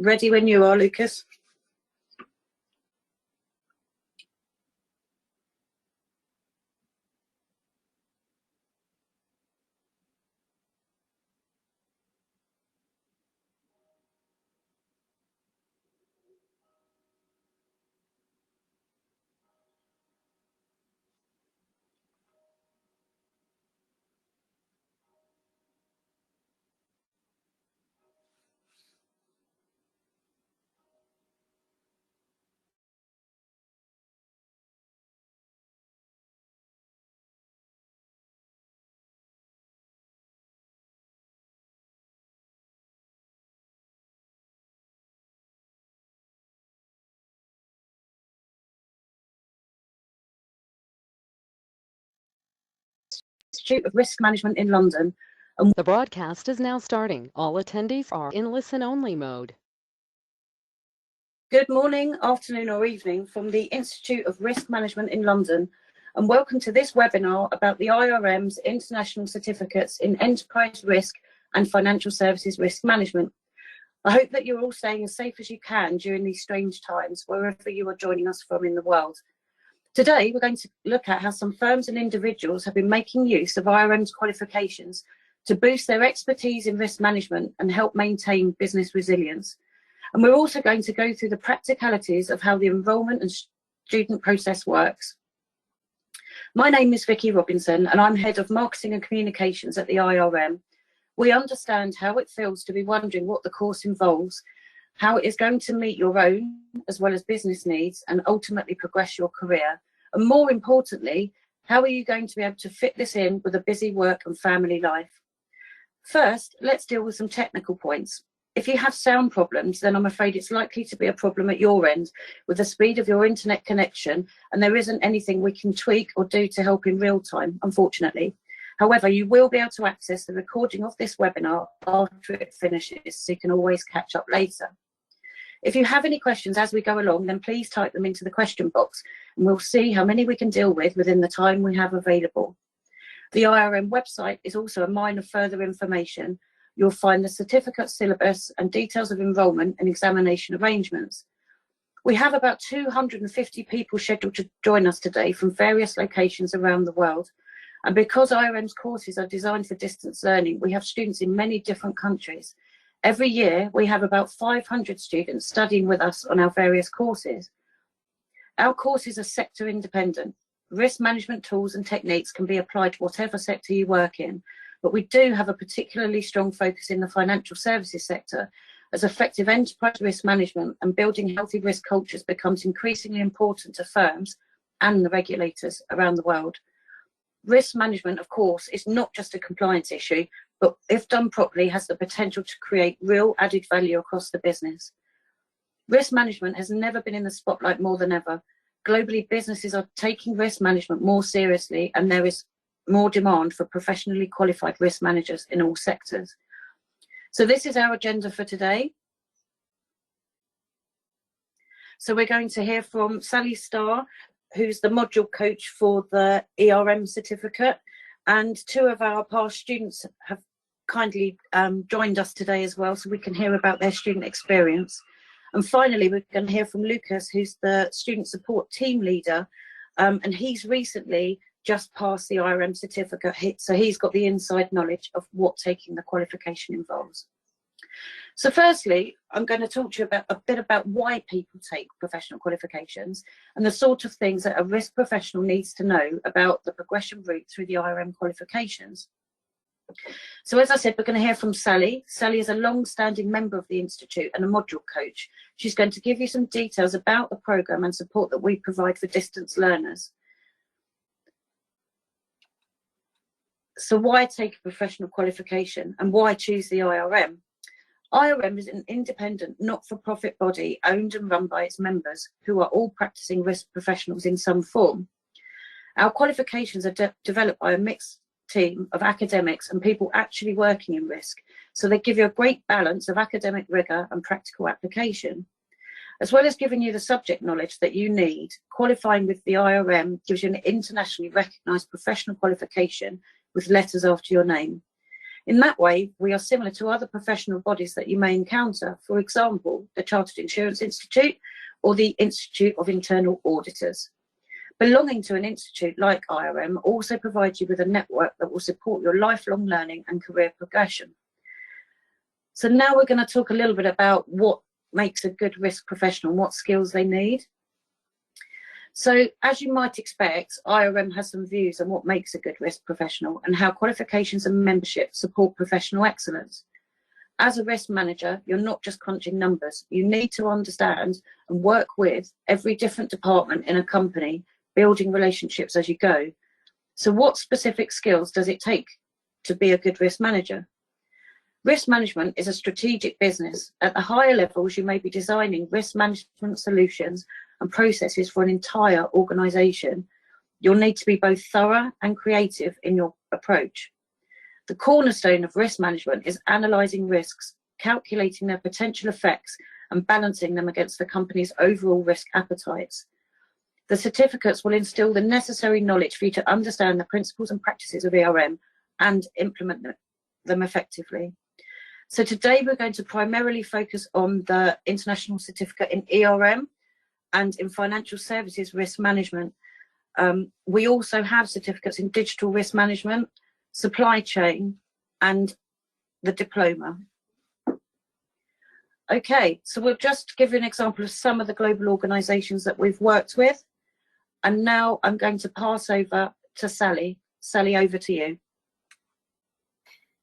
Ready when you are, Lucas. Institute of Risk Management in London. The broadcast is now starting. All attendees are in listen-only mode. Good morning, afternoon or evening from the Institute of Risk Management in London, and welcome to this webinar about the IRM's International Certificates in Enterprise Risk and Financial Services Risk Management. I hope that you're all staying as safe as you can during these strange times, wherever you are joining us from in the world. Today, we're going to look at how some firms and individuals have been making use of IRM's qualifications to boost their expertise in risk management and help maintain business resilience. And we're also going to go through the practicalities of how the enrolment and student process works. My name is Vicky Robinson, and I'm Head of Marketing and Communications at the IRM. We understand how it feels to be wondering what the course involves, how it is going to meet your own as well as business needs and ultimately progress your career. And more importantly, how are you going to be able to fit this in with a busy work and family life? First, let's deal with some technical points. If you have sound problems, then I'm afraid it's likely to be a problem at your end with the speed of your internet connection, and there isn't anything we can tweak or do to help in real time, unfortunately. However, you will be able to access the recording of this webinar after it finishes, so you can always catch up later. If you have any questions as we go along, then please type them into the question box, and we'll see how many we can deal with within the time we have available. The IRM website is also a mine of further information. You'll find the certificate syllabus and details of enrolment and examination arrangements. We have about 250 people scheduled to join us today from various locations around the world. And because IRM's courses are designed for distance learning, we have students in many different countries. Every year, we have about 500 students studying with us on our various courses. Our courses are sector independent. Risk management tools and techniques can be applied to whatever sector you work in, but we do have a particularly strong focus in the financial services sector, as effective enterprise risk management and building healthy risk cultures becomes increasingly important to firms and the regulators around the world. Risk management, of course, is not just a compliance issue, but if done properly, has the potential to create real added value across the business. Risk management has never been in the spotlight more than ever. Globally, businesses are taking risk management more seriously, and there is more demand for professionally qualified risk managers in all sectors. So this is our agenda for today. So we're going to hear from Sally Starr, who's the module coach for the IRM certificate, and two of our past students have kindly joined us today as well, so we can hear about their student experience. And finally, we're going to hear from Lucas, who's the student support team leader, and he's recently just passed the IRM certificate, so he's got the inside knowledge of what taking the qualification involves. So firstly, I'm going to talk to you about a bit about why people take professional qualifications and the sort of things that a risk professional needs to know about the progression route through the IRM qualifications. So as I said, we're going to hear from Sally. Sally is a long-standing member of the Institute and a module coach. She's going to give you some details about the programme and support that we provide for distance learners. So why take a professional qualification and why choose the IRM? IRM is an independent, not-for-profit body owned and run by its members, who are all practicing risk professionals in some form. Our qualifications are developed by a mixed team of academics and people actually working in risk, so they give you a great balance of academic rigour and practical application. As well as giving you the subject knowledge that you need, qualifying with the IRM gives you an internationally recognised professional qualification with letters after your name. In that way, we are similar to other professional bodies that you may encounter, for example, the Chartered Insurance Institute or the Institute of Internal Auditors. Belonging to an institute like IRM also provides you with a network that will support your lifelong learning and career progression. So now we're going to talk a little bit about what makes a good risk professional and what skills they need. So as you might expect, IRM has some views on what makes a good risk professional and how qualifications and membership support professional excellence. As a risk manager, you're not just crunching numbers. You need to understand and work with every different department in a company, building relationships as you go. So what specific skills does it take to be a good risk manager? Risk management is a strategic business. At the higher levels, you may be designing risk management solutions and processes for an entire organisation. You'll need to be both thorough and creative in your approach. The cornerstone of risk management is analysing risks, calculating their potential effects and balancing them against the company's overall risk appetites. The certificates will instil the necessary knowledge for you to understand the principles and practices of ERM and implement them effectively. So today we're going to primarily focus on the International Certificate in ERM and in Financial Services Risk Management. We also have certificates in Digital Risk Management, Supply Chain and the Diploma. Okay, so we'll just give you an example of some of the global organisations that we've worked with. And now I'm going to pass over to Sally. Sally, over to you.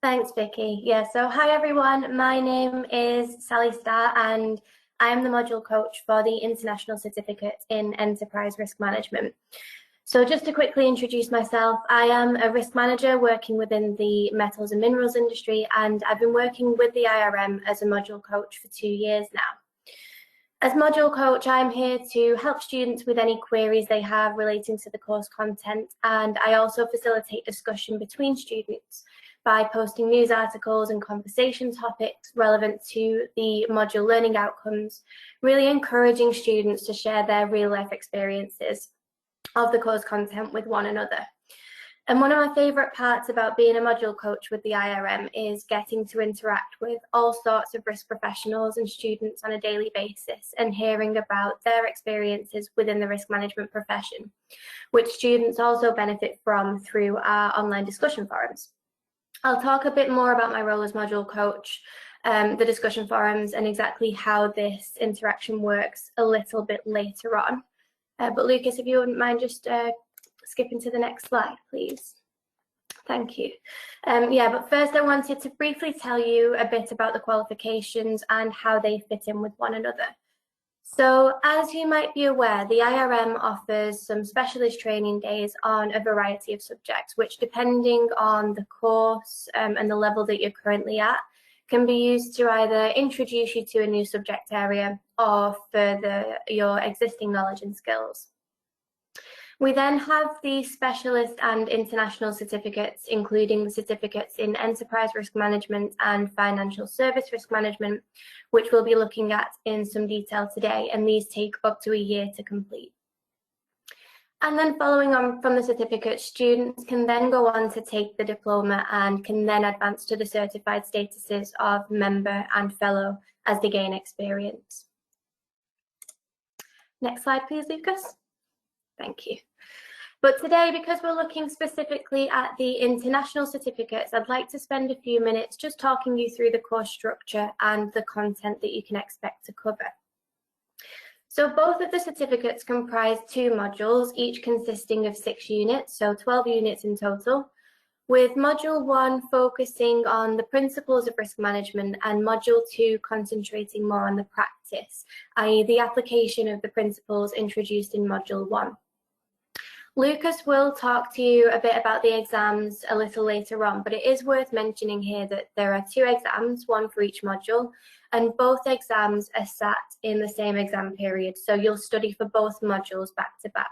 Thanks, Vicky. Yeah, so hi everyone, my name is Sally Starr and I am the module coach for the International Certificate in Enterprise Risk Management. So just to quickly introduce myself, I am a risk manager working within the metals and minerals industry, and I've been working with the IRM as a module coach for 2 years now. As module coach, I'm here to help students with any queries they have relating to the course content, and I also facilitate discussion between students by posting news articles and conversation topics relevant to the module learning outcomes, really encouraging students to share their real-life experiences of the course content with one another. And one of my favourite parts about being a module coach with the IRM is getting to interact with all sorts of risk professionals and students on a daily basis and hearing about their experiences within the risk management profession, which students also benefit from through our online discussion forums. I'll talk a bit more about my role as module coach, the discussion forums and exactly how this interaction works a little bit later on. But Lucas, if you wouldn't mind just skipping to the next slide, please. Thank you. Yeah, but first I wanted to briefly tell you a bit about the qualifications and how they fit in with one another. So as you might be aware, the IRM offers some specialist training days on a variety of subjects, which depending on the course and the level that you're currently at, can be used to either introduce you to a new subject area or further your existing knowledge and skills. We then have the specialist and international certificates, including the certificates in enterprise risk management and financial service risk management, which we'll be looking at in some detail today, and these take up to a year to complete. And then following on from the certificate, students can then go on to take the diploma and can then advance to the certified statuses of member and fellow as they gain experience. Next slide, please, Lucas. Thank you. But today, because we're looking specifically at the international certificates, I'd like to spend a few minutes just talking you through the course structure and the content that you can expect to cover. So both of the certificates comprise 2 modules, each consisting of 6 units, so 12 units in total, with Module 1 focusing on the principles of risk management and Module 2 concentrating more on the practice, i.e. the application of the principles introduced in Module 1. Lucas will talk to you a bit about the exams a little later on, but it is worth mentioning here that there are 2 exams, one for each module, and both exams are sat in the same exam period, so you'll study for both modules back to back.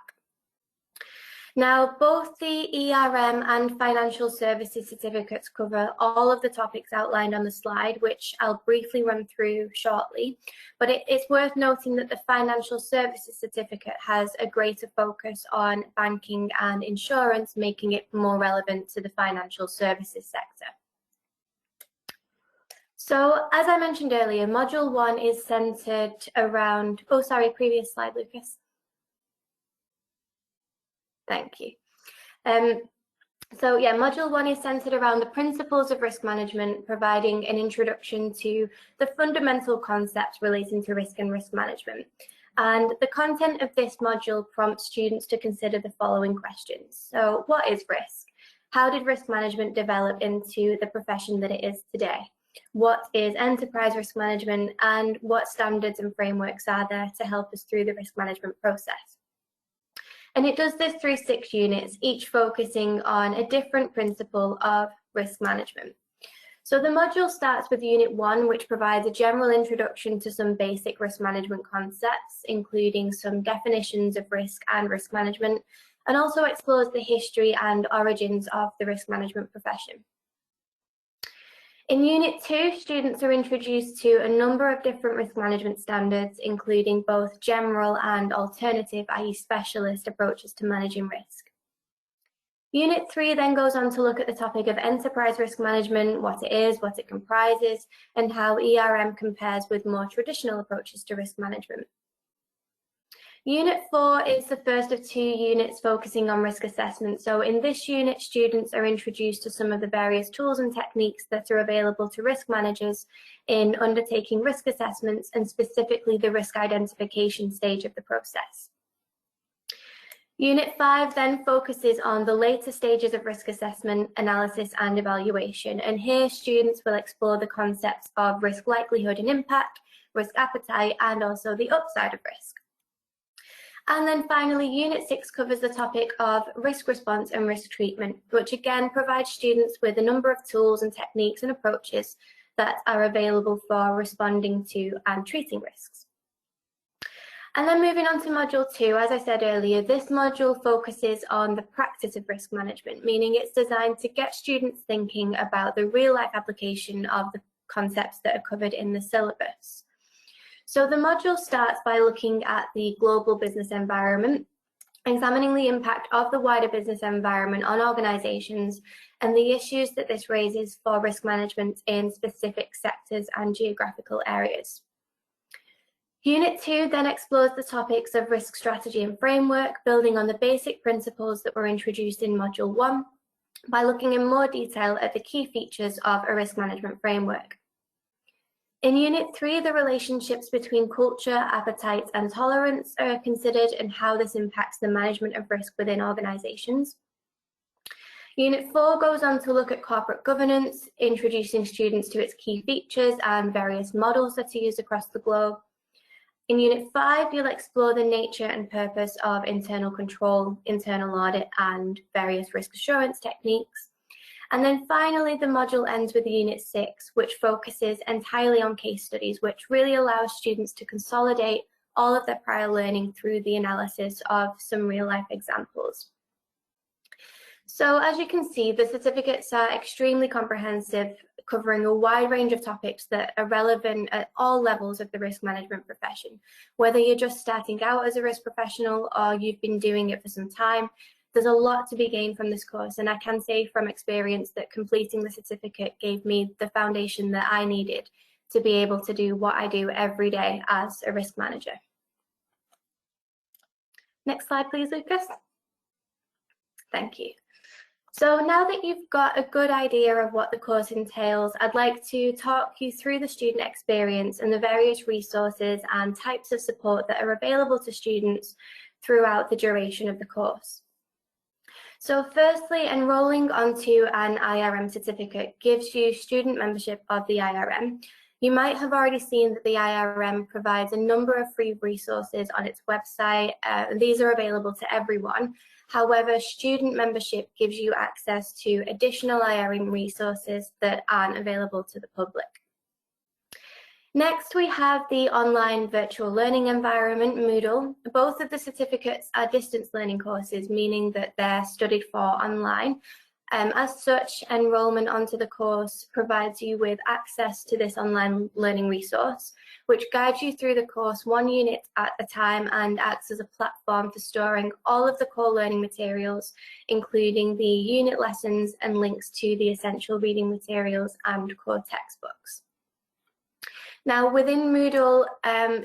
Now, both the ERM and financial services certificates cover all of the topics outlined on the slide, which I'll briefly run through shortly. But it's worth noting that the financial services certificate has a greater focus on banking and insurance, making it more relevant to the financial services sector. So as I mentioned earlier, Module 1 is centered around, oh sorry, previous slide, Lucas. Thank you. So yeah, Module 1 is centered around the principles of risk management, providing an introduction to the fundamental concepts relating to risk and risk management. And the content of this module prompts students to consider the following questions. So what is risk? How did risk management develop into the profession that it is today? What is enterprise risk management, and what standards and frameworks are there to help us through the risk management process? And it does this through 6 units, each focusing on a different principle of risk management. So the module starts with Unit 1, which provides a general introduction to some basic risk management concepts, including some definitions of risk and risk management, and also explores the history and origins of the risk management profession. In Unit 2, students are introduced to a number of different risk management standards, including both general and alternative, i.e. specialist approaches to managing risk. Unit 3 then goes on to look at the topic of enterprise risk management, what it is, what it comprises, and how IRM compares with more traditional approaches to risk management. Unit 4 is the first of 2 units focusing on risk assessment. So in this unit, students are introduced to some of the various tools and techniques that are available to risk managers in undertaking risk assessments, and specifically the risk identification stage of the process. Unit 5 then focuses on the later stages of risk assessment, analysis and evaluation. And here students will explore the concepts of risk likelihood and impact, risk appetite, and also the upside of risk. And then finally, Unit 6 covers the topic of risk response and risk treatment, which again provides students with a number of tools and techniques and approaches that are available for responding to and treating risks. And then moving on to Module 2, as I said earlier, this module focuses on the practice of risk management, meaning it's designed to get students thinking about the real-life application of the concepts that are covered in the syllabus. So the module starts by looking at the global business environment, examining the impact of the wider business environment on organisations and the issues that this raises for risk management in specific sectors and geographical areas. Unit 2 then explores the topics of risk strategy and framework, building on the basic principles that were introduced in Module 1 by looking in more detail at the key features of a risk management framework. In Unit 3, the relationships between culture, appetite and tolerance are considered and how this impacts the management of risk within organisations. Unit 4 goes on to look at corporate governance, introducing students to its key features and various models that are used across the globe. In Unit 5, you'll explore the nature and purpose of internal control, internal audit and various risk assurance techniques. And then finally, the module ends with Unit 6, which focuses entirely on case studies, which really allows students to consolidate all of their prior learning through the analysis of some real-life examples. So as you can see, the certificates are extremely comprehensive, covering a wide range of topics that are relevant at all levels of the risk management profession. Whether you're just starting out as a risk professional or you've been doing it for some time, there's a lot to be gained from this course, and I can say from experience that completing the certificate gave me the foundation that I needed to be able to do what I do every day as a risk manager. Next slide, please, Lucas. Thank you. So now that you've got a good idea of what the course entails, I'd like to talk you through the student experience and the various resources and types of support that are available to students throughout the duration of the course. So firstly, enrolling onto an IRM certificate gives you student membership of the IRM. You might have already seen that the IRM provides a number of free resources on its website. These are available to everyone. However, student membership gives you access to additional IRM resources that aren't available to the public. Next, we have the online virtual learning environment, Moodle. Both of the certificates are distance learning courses, meaning that they're studied for online. As such, enrolment onto the course provides you with access to this online learning resource, which guides you through the course 1 unit at a time and acts as a platform for storing all of the core learning materials, including the unit lessons and links to the essential reading materials and core textbooks. Now, within Moodle,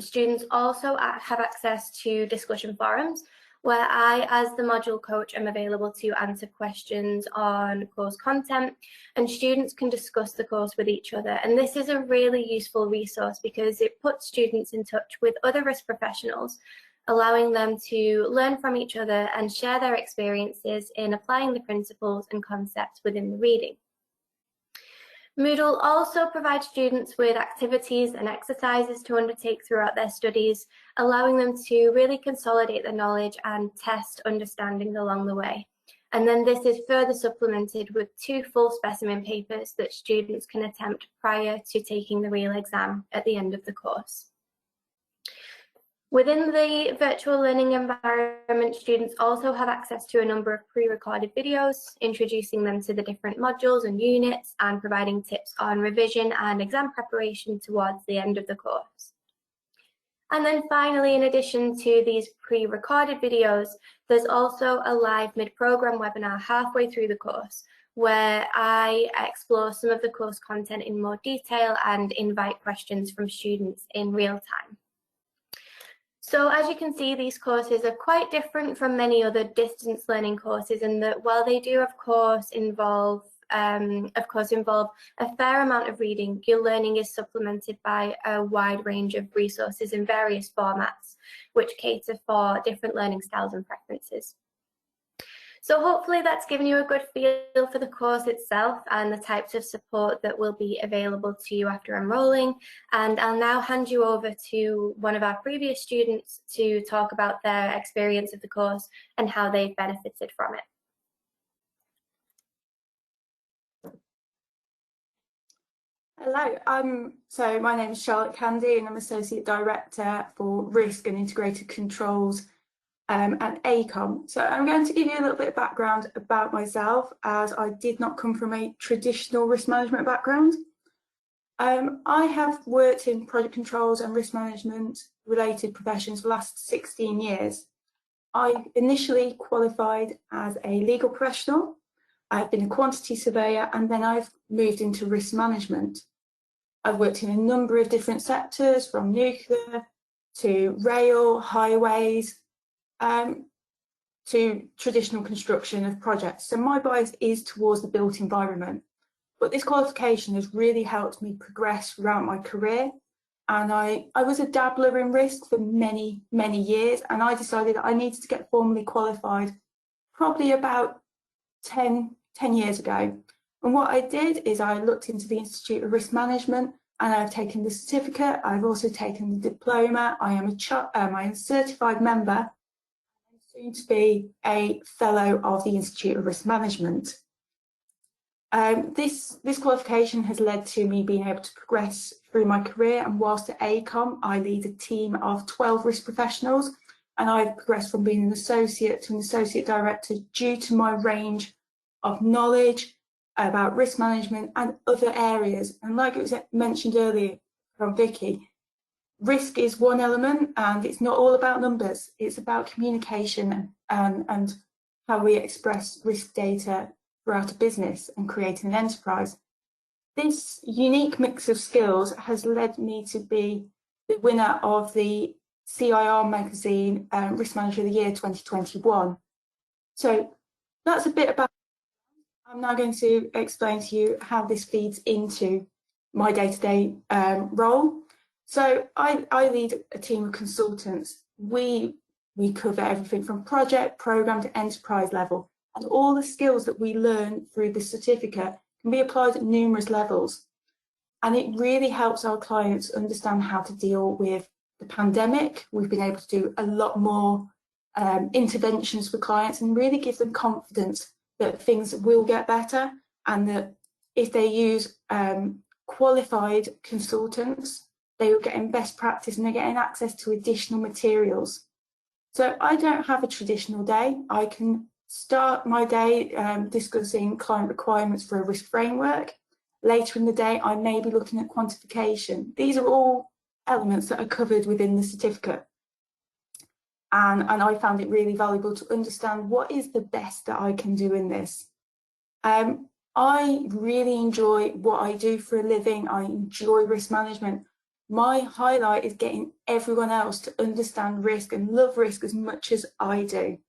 students also have access to discussion forums, where I, as the module coach, am available to answer questions on course content, and students can discuss the course with each other. And this is a really useful resource because it puts students in touch with other risk professionals, allowing them to learn from each other and share their experiences in applying the principles and concepts within the reading. Moodle also provides students with activities and exercises to undertake throughout their studies, allowing them to really consolidate their knowledge and test understandings along the way. And then this is further supplemented with 2 full specimen papers that students can attempt prior to taking the real exam at the end of the course. Within the virtual learning environment, students also have access to a number of pre-recorded videos, introducing them to the different modules and units and providing tips on revision and exam preparation towards the end of the course. And then finally, in addition to these pre-recorded videos, there's also a live mid-program webinar halfway through the course, where I explore some of the course content in more detail and invite questions from students in real time. So as you can see, these courses are quite different from many other distance learning courses in that while they do of course involve a fair amount of reading, your learning is supplemented by a wide range of resources in various formats, which cater for different learning styles and preferences. So hopefully that's given you a good feel for the course itself and the types of support that will be available to you after enrolling. And I'll now hand you over to one of our previous students to talk about their experience of the course and how they've benefited from it. Hello, so my name is Charlotte Candy and I'm Associate Director for Risk and Integrated Controls at ACOM. So I'm going to give you a little bit of background about myself, as I did not come from a traditional risk management background. I have worked in project controls and risk management related professions for the last 16 years. I initially qualified as a legal professional. I've been a quantity surveyor and then I've moved into risk management. I've worked in a number of different sectors, from nuclear to rail, highways, to traditional construction of projects. So my bias is towards the built environment. But this qualification has really helped me progress throughout my career. And I was a dabbler in risk for many, many years. And I decided that I needed to get formally qualified probably about 10 years ago. And what I did is I looked into the Institute of Risk Management and I've taken the certificate. I've also taken the diploma. I am a certified member, soon to be a fellow of the Institute of Risk Management. This qualification has led to me being able to progress through my career, and whilst at ACOM I lead a team of 12 risk professionals, and I've progressed from being an associate to an associate director due to my range of knowledge about risk management and other areas. And like it was mentioned earlier from Vicky, risk is one element and it's not all about numbers. It's about communication and how we express risk data throughout a business and creating an enterprise. This unique mix of skills has led me to be the winner of the CIR magazine Risk Manager of the Year 2021. So that's a bit about. I'm now going to explain to you how this feeds into my day-to-day role. So I lead a team of consultants. We cover everything from project, program to enterprise level, and all the skills that we learn through the certificate can be applied at numerous levels. And it really helps our clients understand how to deal with the pandemic. We've been able to do a lot more interventions for clients and really give them confidence that things will get better, and that if they use qualified consultants, they are getting best practice and they're getting access to additional materials. So I don't have a traditional day. I can start my day discussing client requirements for a risk framework. Later in the day, I may be looking at quantification. These are all elements that are covered within the certificate. And I found it really valuable to understand what is the best that I can do in this. I really enjoy what I do for a living. I enjoy risk management, my highlight is getting everyone else to understand risk and love risk as much as I do.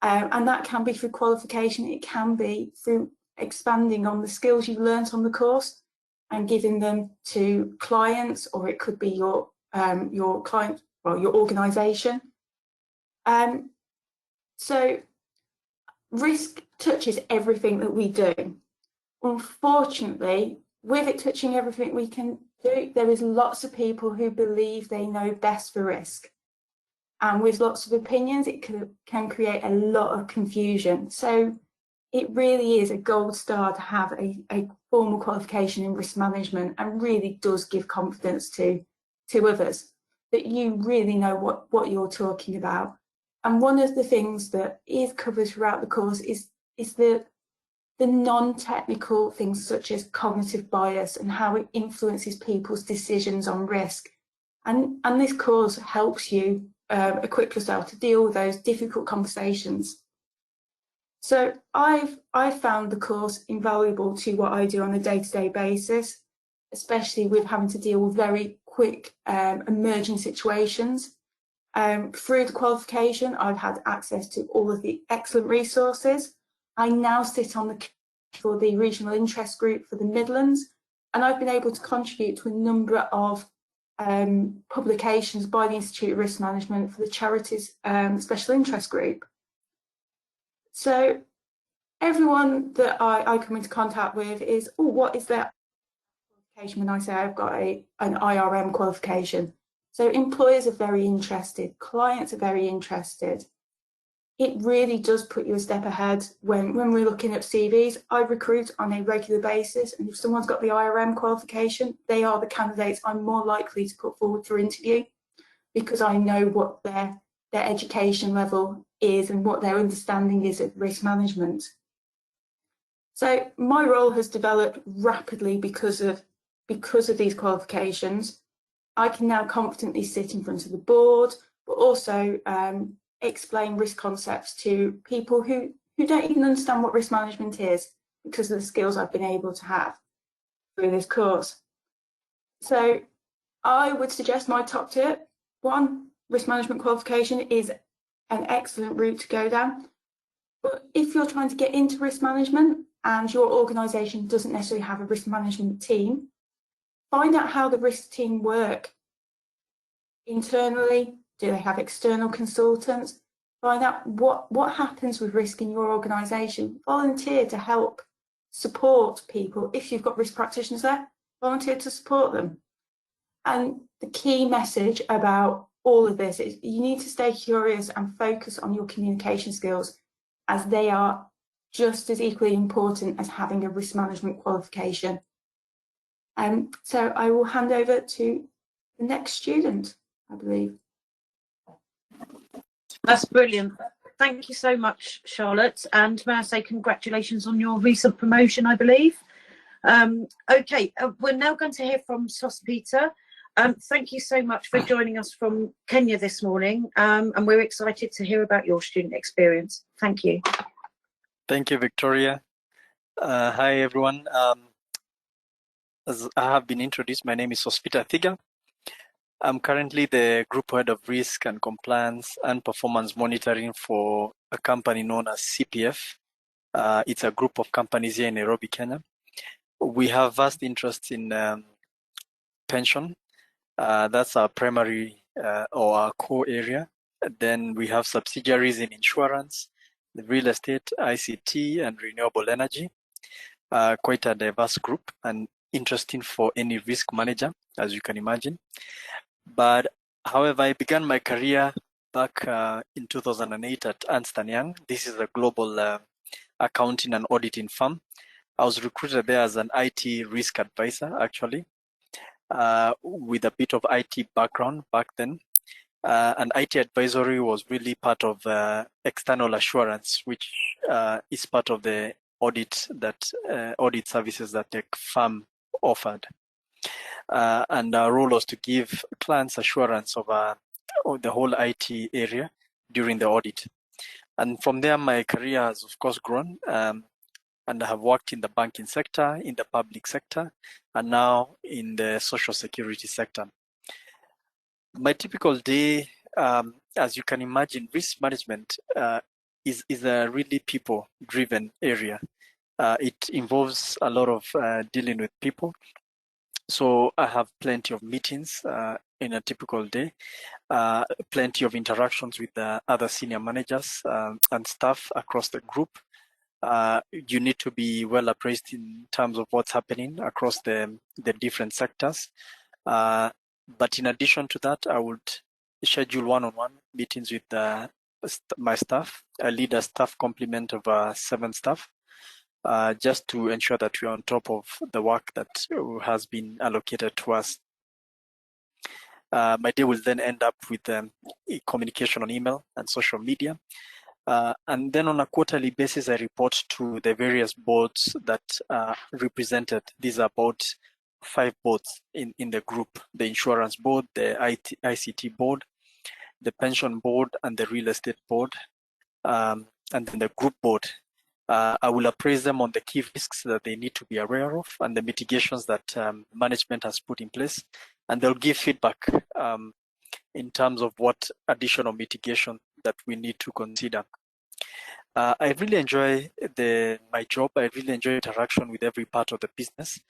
And that can be through qualification, it can be through expanding on the skills you've learnt on the course and giving them to clients, or it could be your client, well, your organisation. So risk touches everything that we do. Unfortunately, with it touching everything we can do, there is lots of people who believe they know best for risk. And with lots of opinions, it can create a lot of confusion. So it really is a gold star to have a formal qualification in risk management, and really does give confidence to others that you really know what you're talking about. And one of the things that is covered throughout the course is the non-technical things such as cognitive bias and how it influences people's decisions on risk. And this course helps you equip yourself to deal with those difficult conversations. So I've found the course invaluable to what I do on a day-to-day basis, especially with having to deal with very quick emerging situations. Through the qualification, I've had access to all of the excellent resources. I now sit on for the regional interest group for the Midlands, and I've been able to contribute to a number of publications by the Institute of Risk Management for the charities special interest group. So everyone that I come into contact with is, oh, what is that qualification? When I say I've got an IRM qualification. So employers are very interested, clients are very interested. It really does put you a step ahead when we're looking at CVs. I recruit on a regular basis, and if someone's got the IRM qualification, they are the candidates I'm more likely to put forward for interview, because I know what their education level is and what their understanding is of risk management. So my role has developed rapidly because of these qualifications. I can now confidently sit in front of the board, but also explain risk concepts to people who don't even understand what risk management is, because of the skills I've been able to have through this course. So I would suggest my top tip: 1, risk management qualification is an excellent route to go down. But if you're trying to get into risk management and your organisation doesn't necessarily have a risk management team, find out how the risk team work internally. Do they have external consultants? Find out what happens with risk in your organisation. Volunteer to help support people. If you've got risk practitioners there, volunteer to support them. And the key message about all of this is you need to stay curious and focus on your communication skills, as they are just as equally important as having a risk management qualification. So I will hand over to the next student, I believe. That's brilliant. Thank you so much, Charlotte. And may I say congratulations on your recent promotion, I believe. Okay, we're now going to hear from Sospita. Thank you so much for joining us from Kenya this morning, and we're excited to hear about your student experience. Thank you. Thank you, Victoria. Hi, everyone. As I have been introduced, my name is Sospita Thiga. I'm currently the Group Head of Risk and Compliance and Performance Monitoring for a company known as CPF. It's a group of companies here in Nairobi, Kenya. We have vast interest in pension. That's our primary or our core area. Then we have subsidiaries in insurance, real estate, ICT, and renewable energy. Quite a diverse group and interesting for any risk manager, as you can imagine. But however, I began my career back in 2008 at Ernst & Young. This is a global accounting and auditing firm. I was recruited there as an IT risk advisor, actually, with a bit of IT background back then. And IT advisory was really part of external assurance, which is part of the audit services that the firm offered. And our role was to give clients assurance of the whole IT area during the audit. And from there, my career has, of course, grown. And I have worked in the banking sector, in the public sector, and now in the social security sector. My typical day, as you can imagine, risk management is a really people-driven area. It involves a lot of dealing with people. So I have plenty of meetings in a typical day, plenty of interactions with the other senior managers and staff across the group. You need to be well appraised in terms of what's happening across the different sectors. But in addition to that, I would schedule one-on-one meetings with my staff. I lead a staff complement of 7 staff, just to ensure that we're on top of the work that has been allocated to us. My day will then end up with communication on email and social media. And then on a quarterly basis, I report to the various boards that are represented. These are about 5 boards in the group: the insurance board, the ICT board, the pension board, and the real estate board, and then the group board. I will appraise them on the key risks that they need to be aware of and the mitigations that management has put in place, and they'll give feedback in terms of what additional mitigation that we need to consider. I really enjoy my job. I really enjoy interaction with every part of the business.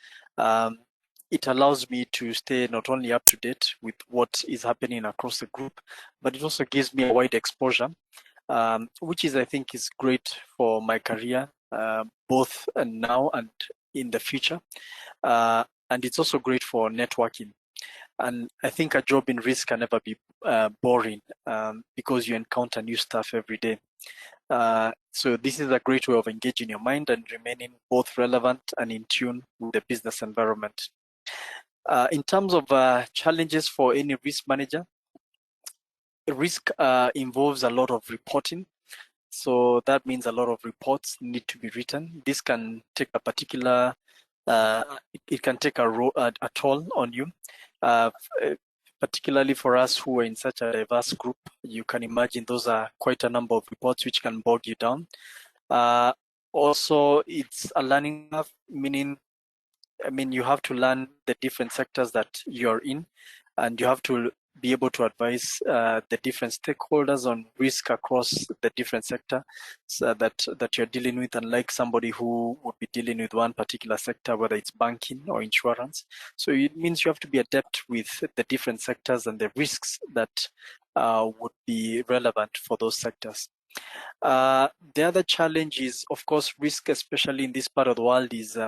It allows me to stay not only up to date with what is happening across the group, but it also gives me a wide exposure, which I think is great for my career, both now and in the future. And it's also great for networking. And I think a job in risk can never be boring, because you encounter new stuff every day. So this is a great way of engaging your mind and remaining both relevant and in tune with the business environment. In terms of challenges for any risk manager, risk involves a lot of reporting. So that means a lot of reports need to be written. This can take a particular, it can take a toll on you. Particularly for us who are in such a diverse group, you can imagine those are quite a number of reports which can bog you down. Also, it's a learning curve, meaning, you have to learn the different sectors that you're in, and you have to be able to advise the different stakeholders on risk across the different sector that you're dealing with, unlike somebody who would be dealing with one particular sector, whether it's banking or insurance. So it means you have to be adept with the different sectors and the risks that would be relevant for those sectors. The other challenge is, of course, risk, especially in this part of the world, is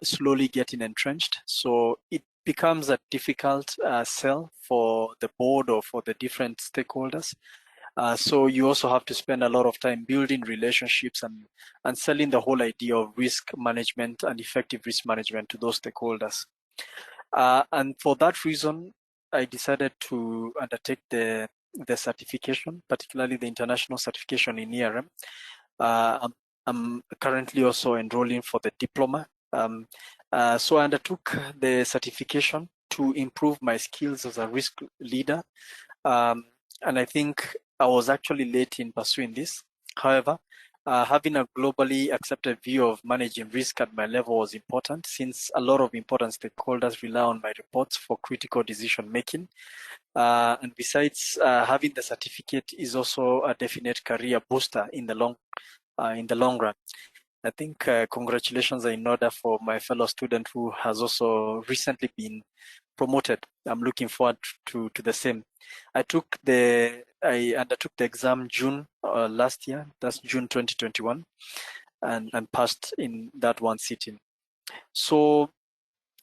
slowly getting entrenched. So it becomes a difficult sell for the board or for the different stakeholders. So you also have to spend a lot of time building relationships and selling the whole idea of risk management and effective risk management to those stakeholders. And for that reason, I decided to undertake the certification, particularly the international certification in IRM. I'm currently also enrolling for the diploma. So I undertook the certification to improve my skills as a risk leader. And I think I was actually late in pursuing this. However, having a globally accepted view of managing risk at my level was important, since a lot of important stakeholders rely on my reports for critical decision making. And besides, having the certificate is also a definite career booster in the long run. I think congratulations are in order for my fellow student who has also recently been promoted. I'm looking forward to the same. I undertook the exam June last year. That's June 2021, and passed in that one sitting. So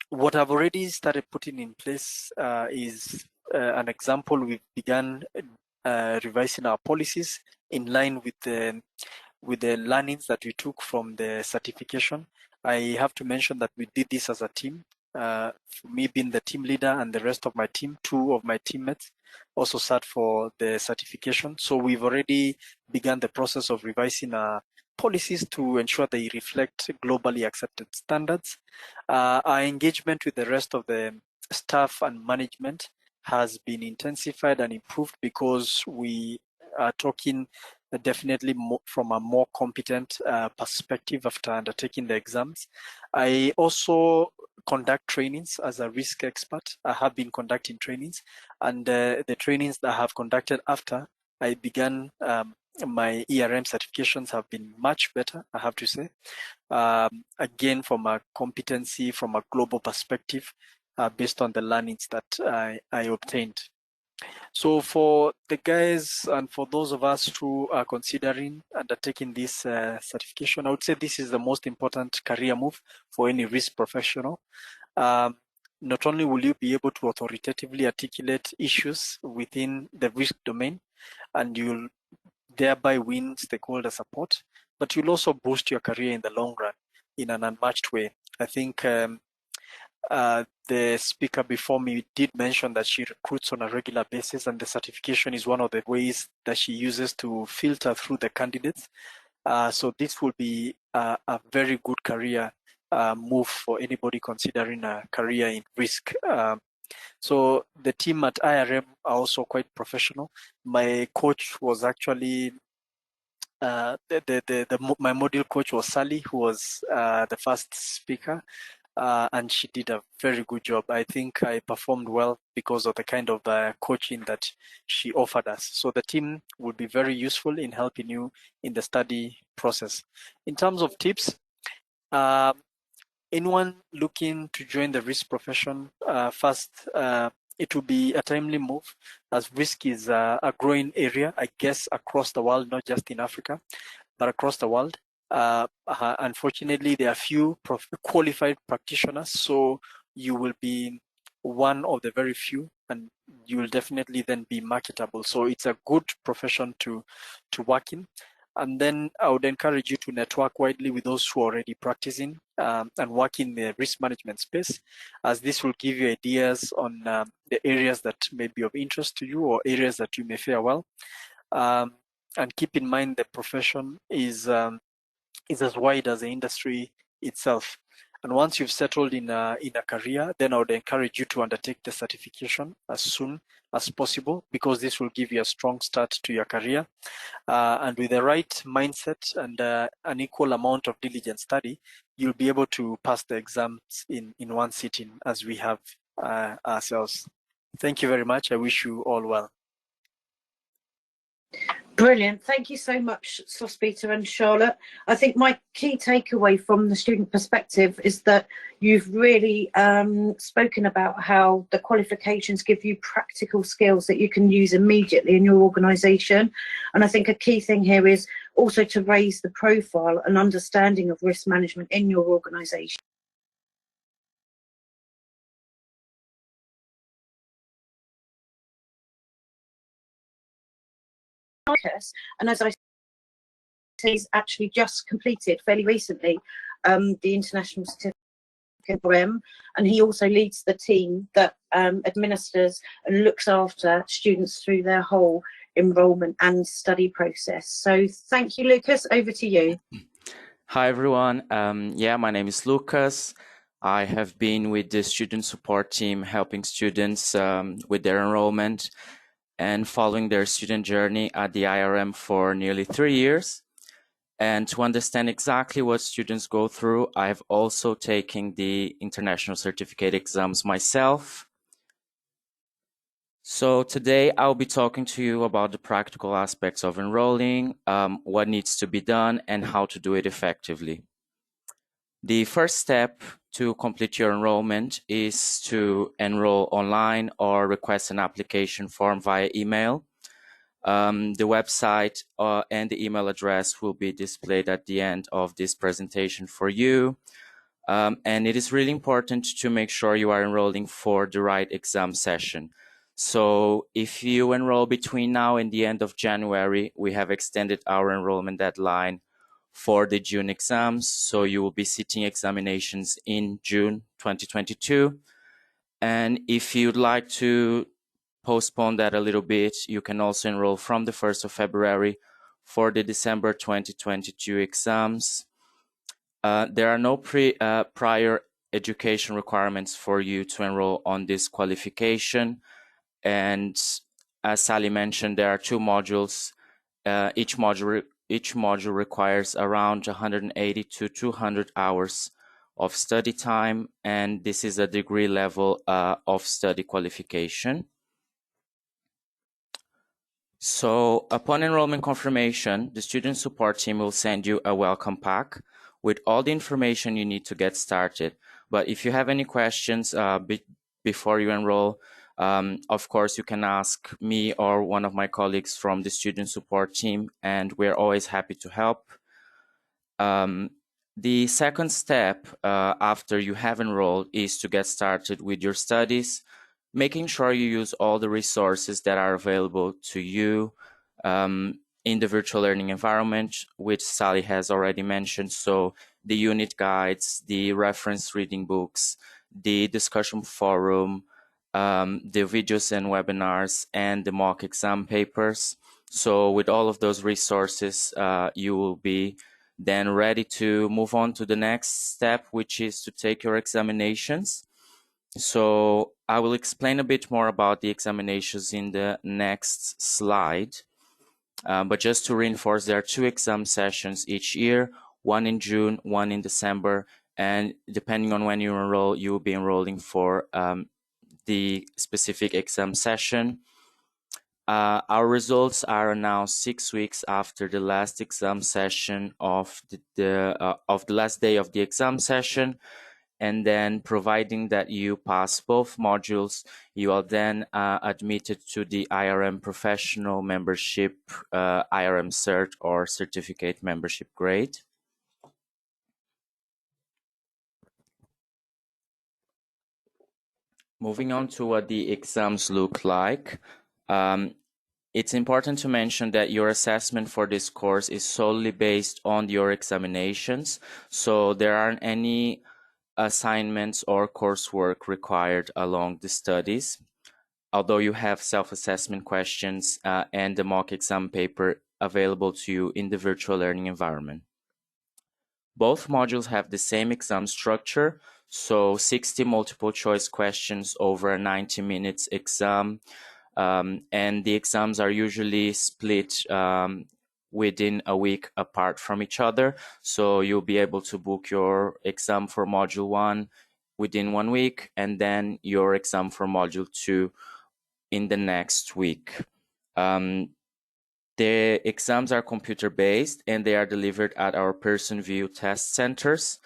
what I've already started putting in place is an example. We've begun revising our policies in line with the learnings that we took from the certification. I have to mention that we did this as a team. Me being the team leader and the rest of my team, 2 of my teammates also sat for the certification. So we've already begun the process of revising our policies to ensure they reflect globally accepted standards. Our engagement with the rest of the staff and management has been intensified and improved, because we are talking definitely from a more competent perspective after undertaking the exams. I also conduct trainings as a risk expert. I have been conducting trainings, and the trainings that I have conducted after I began my ERM certifications have been much better, I have to say. Again, from a competency, from a global perspective, based on the learnings that I obtained. So for the guys and for those of us who are considering undertaking this certification, I would say this is the most important career move for any risk professional. Not only will you be able to authoritatively articulate issues within the risk domain, and you'll thereby win stakeholder support, but you'll also boost your career in the long run in an unmatched way. I think the speaker before me did mention that she recruits on a regular basis, and the certification is one of the ways that she uses to filter through the candidates. So this will be a very good career move for anybody considering a career in risk. So the team at IRM are also quite professional. My coach was actually my module coach was Sally, who was the first speaker. And she did a very good job. I think I performed well because of the kind of coaching that she offered us. So the team will be very useful in helping you in the study process. In terms of tips, anyone looking to join the risk profession, first, it will be a timely move, as risk is a growing area, I guess, across the world, not just in Africa, but across the world. Unfortunately, there are few qualified practitioners, so you will be one of the very few, and you will definitely then be marketable. So it's a good profession to work in. And then I would encourage you to network widely with those who are already practicing and work in the risk management space, as this will give you ideas on the areas that may be of interest to you or areas that you may fare well. And keep in mind the profession is as wide as the industry itself. And once you've settled in a career, then I would encourage you to undertake the certification as soon as possible, because this will give you a strong start to your career. And with the right mindset and an equal amount of diligent study, you'll be able to pass the exams in one sitting, as we have ourselves. Thank you very much. I wish you all well. Brilliant. Thank you so much, Sospita and Charlotte. I think my key takeaway from the student perspective is that you've really spoken about how the qualifications give you practical skills that you can use immediately in your organisation. And I think a key thing here is also to raise the profile and understanding of risk management in your organisation. And as I say, he's actually just completed fairly recently the international certificate IRM, and he also leads the team that administers and looks after students through their whole enrolment and study process. So thank you, Lucas. Over to you. Hi, everyone. My name is Lucas. I have been with the student support team helping students with their enrollment and following their student journey at the IRM for nearly 3 years. And to understand exactly what students go through, I have also taken the international certificate exams myself. So today I'll be talking to you about the practical aspects of enrolling, what needs to be done, and how to do it effectively. The first step to complete your enrollment is to enroll online or request an application form via email. The website and the email address will be displayed at the end of this presentation for you. And it is really important to make sure you are enrolling for the right exam session. So if you enroll between now and the end of January, we have extended our enrollment deadline for the June exams. So you will be sitting examinations in June 2022. And if you'd like to postpone that a little bit, you can also enroll from the 1st of February for the December 2022 exams. There are no prior education requirements for you to enroll on this qualification. And as Sally mentioned, there are 2 modules. Each module requires around 180 to 200 hours of study time, and this is a degree level of study qualification. So upon enrollment confirmation, the student support team will send you a welcome pack with all the information you need to get started. But if you have any questions before you enroll, of course, you can ask me or one of my colleagues from the student support team, and we're always happy to help. The second step after you have enrolled is to get started with your studies, making sure you use all the resources that are available to you in the virtual learning environment, which Sally has already mentioned. So the unit guides, the reference reading books, the discussion forum, the videos and webinars, and the mock exam papers. So with all of those resources, you will be then ready to move on to the next step, which is to take your examinations. So I will explain a bit more about the examinations in the next slide. But just to reinforce, there are 2 exam sessions each year, one in June, one in December, and depending on when you enroll, you will be enrolling for the specific exam session. Our results are announced 6 weeks after the last exam session of the last day of the exam session, and then providing that you pass both modules, you are then admitted to the IRM professional membership, IRM cert or certificate membership grade. Moving on to what the exams look like. It's important to mention that your assessment for this course is solely based on your examinations, so there aren't any assignments or coursework required along the studies, although you have self-assessment questions and the mock exam paper available to you in the virtual learning environment. Both modules have the same exam structure, so 60 multiple choice questions over a 90 minutes exam. And the exams are usually split within a week apart from each other. So you'll be able to book your exam for module 1 within 1 week, and then your exam for module 2 in the next week. The exams are computer-based, and they are delivered at our Person View test centers,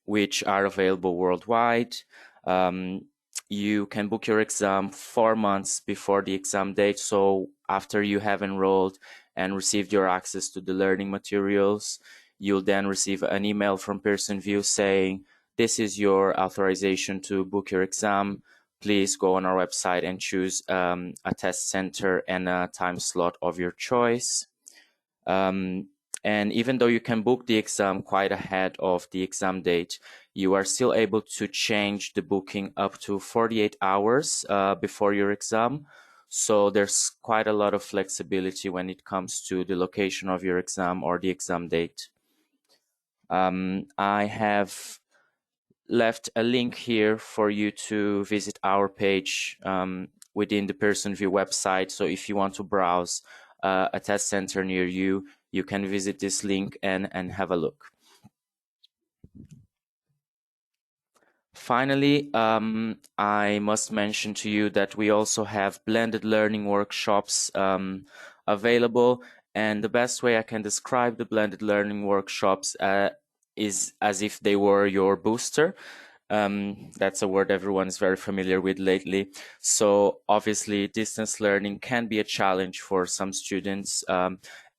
which are available worldwide. You can book your exam 4 months before the exam date. So after you have enrolled and received your access to the learning materials, you'll then receive an email from Pearson VUE saying, this is your authorization to book your exam. Please go on our website and choose a test center and a time slot of your choice. And even though you can book the exam quite ahead of the exam date, you are still able to change the booking up to 48 hours before your exam. So there's quite a lot of flexibility when it comes to the location of your exam or the exam date. I have left a link here for you to visit our page within the Pearson VUE website. So if you want to browse a test center near you, you can visit this link and have a look. Finally, I must mention to you that we also have blended learning workshops available. And the best way I can describe the blended learning workshops is as if they were your booster. That's a word everyone is very familiar with lately. So obviously distance learning can be a challenge for some students.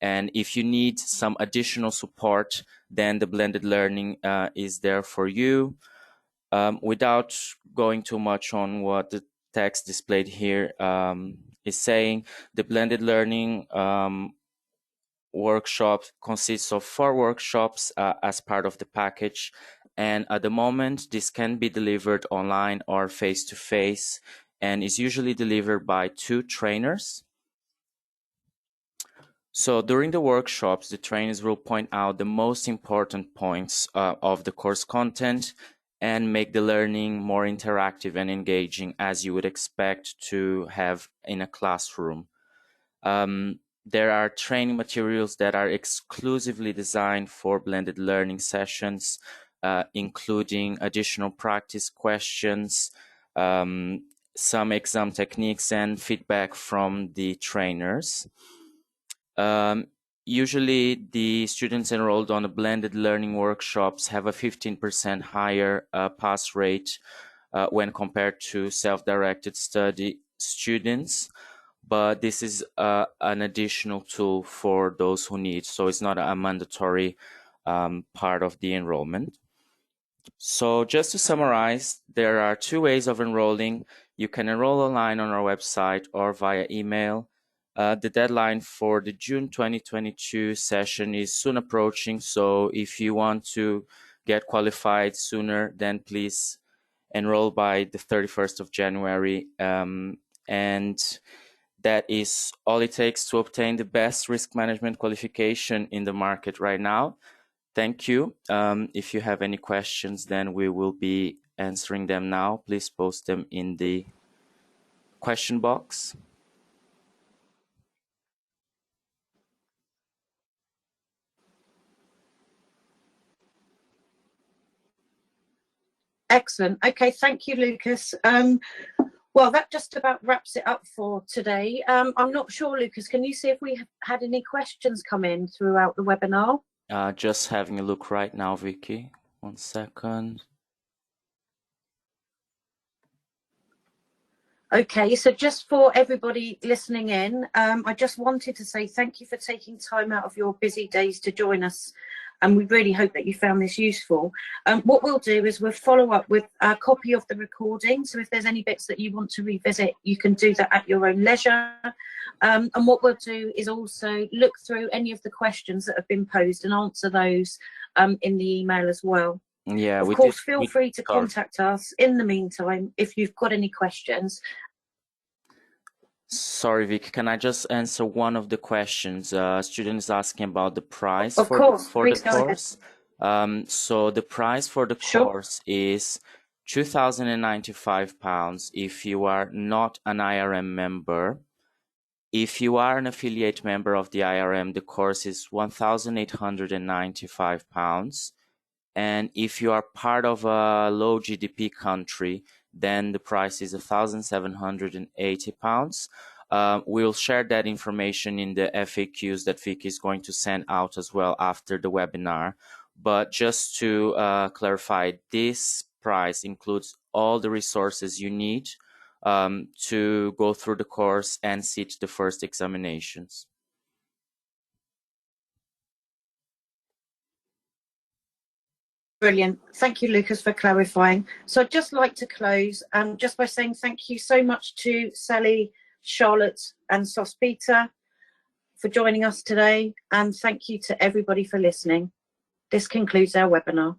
And if you need some additional support, then the blended learning is there for you. Without going too much on what the text displayed here is saying, the blended learning workshop consists of 4 workshops as part of the package. And at the moment, this can be delivered online or face-to-face, and is usually delivered by 2 trainers. So during the workshops, the trainers will point out the most important points of the course content and make the learning more interactive and engaging, as you would expect to have in a classroom. There are training materials that are exclusively designed for blended learning sessions. including additional practice questions, some exam techniques, and feedback from the trainers. Usually, the students enrolled on the blended learning workshops have a 15% higher pass rate when compared to self-directed study students. But this is an additional tool for those who need, so it's not a mandatory part of the enrollment. So just to summarize, there are two ways of enrolling. You can enroll online on our website or via email. The deadline for the June 2022 session is soon approaching, so if you want to get qualified sooner, then please enroll by the 31st of January. And that is all it takes to obtain the best risk management qualification in the market right now. Thank you. If you have any questions, then we will be answering them now. Please post them in the question box. Excellent. Okay, thank you, Lucas. Well, that just about wraps it up for today. I'm not sure, Lucas, can you see if we have had any questions come in throughout the webinar? Just having a look right now, Vicky. 1 second. Okay, so just for everybody listening in, I just wanted to say thank you for taking time out of your busy days to join us. And we really hope that you found this useful. What we'll do is we'll follow up with a copy of the recording. So if there's any bits that you want to revisit, you can do that at your own leisure. And what we'll do is also look through any of the questions that have been posed and answer those in the email as well. Yeah, of course, feel free to contact us in the meantime if you've got any questions. Sorry, Vic, can I just answer one of the questions? Student is asking about the price for the course. So the price for the course is £2,095 if you are not an IRM member. If you are an affiliate member of the IRM, the course is £1,895. And if you are part of a low GDP country, then the price is £1,780. We'll share that information in the FAQs that Vic is going to send out as well after the webinar. But just to clarify, this price includes all the resources you need to go through the course and sit the first examinations. Brilliant. Thank you, Lucas, for clarifying. So I'd just like to close just by saying thank you so much to Sally, Charlotte and Sospita for joining us today. And thank you to everybody for listening. This concludes our webinar.